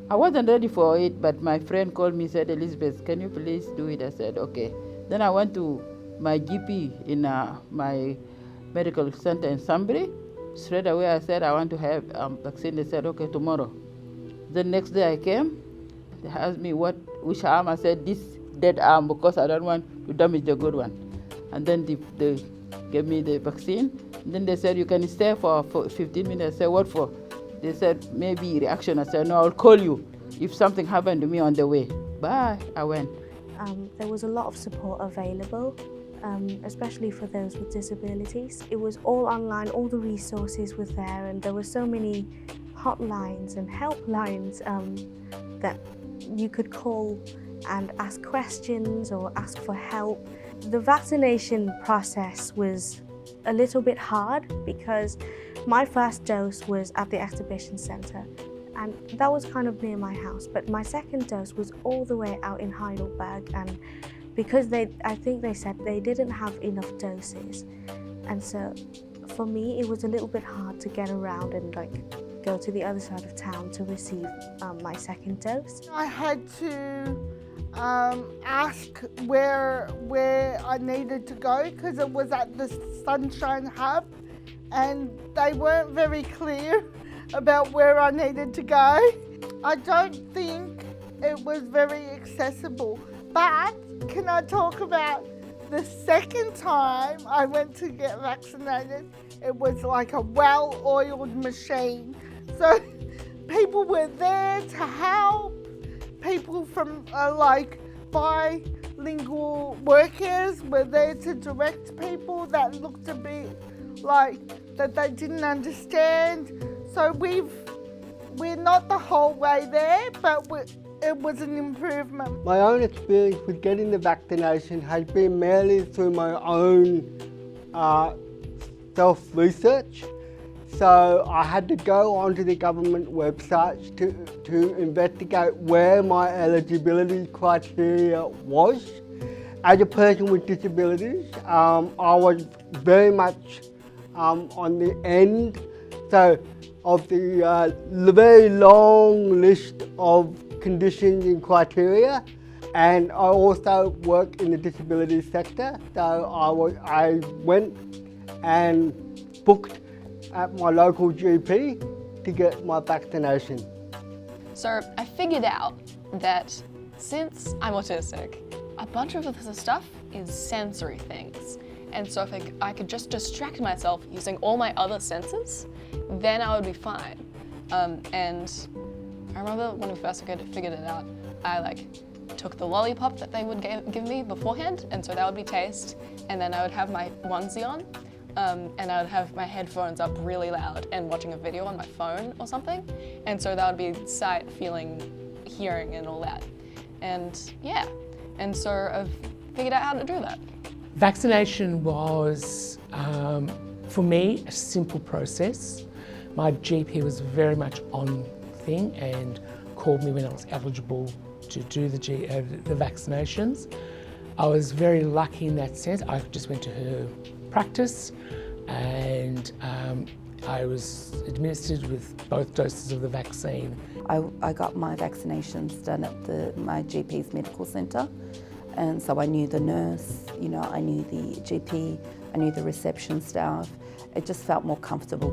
I wasn't ready for it, but my friend called me and said, Elizabeth, can you please do it? I said, okay. Then I went to my GP in my medical center in Sunbury. Straight away I said, I want to have vaccine. They said, okay, tomorrow. The next day I came. They asked me which arm. I said, this dead arm, because I don't want to damage the good one. And then they gave me the vaccine. And then they said, you can stay for 15 minutes. I said, what for? They said, maybe reaction. I said, no, I'll call you if something happened to me on the way. Bye, I went. There was a lot of support available, especially for those with disabilities. It was all online, all the resources were there, and there were so many hotlines and helplines that you could call and ask questions or ask for help. The vaccination process was a little bit hard because my first dose was at the exhibition centre, and that was kind of near my house, but my second dose was all the way out in Heidelberg, and because I think they said they didn't have enough doses, and so for me it was a little bit hard to get around and go to the other side of town to receive my second dose. I had to ask where I needed to go because it was at the Sunshine Hub, and they weren't very clear about where I needed to go. I don't think it was very accessible, but can I talk about the second time I went to get vaccinated? It was like a well-oiled machine. So people were there to help. People from bilingual workers were there to direct people that looked a bit like that they didn't understand. So we're not the whole way there, but it was an improvement. My own experience with getting the vaccination has been merely through my own self-research. So I had to go onto the government website to investigate where my eligibility criteria was. As a person with disabilities, I was very much on the end of the very long list of conditions and criteria, and I also work in the disability sector. So I went and booked at my local GP to get my vaccination. So I figured out that since I'm autistic, a bunch of this stuff is sensory things. And so if I could just distract myself using all my other senses, then I would be fine. And I remember when we first figured it out, I took the lollipop that they would give me beforehand, and so that would be taste, and then I would have my onesie on, and I would have my headphones up really loud and watching a video on my phone or something, and so that would be sight, feeling, hearing, and all that. And yeah, and so I've figured out how to do that. Vaccination was, for me, a simple process. My GP was very much on thing and called me when I was eligible to do the vaccinations. I was very lucky in that sense. I just went to her practice, and I was administered with both doses of the vaccine. I got my vaccinations done at my GP's medical centre, and so I knew the nurse, I knew the GP, I knew the reception staff. It just felt more comfortable.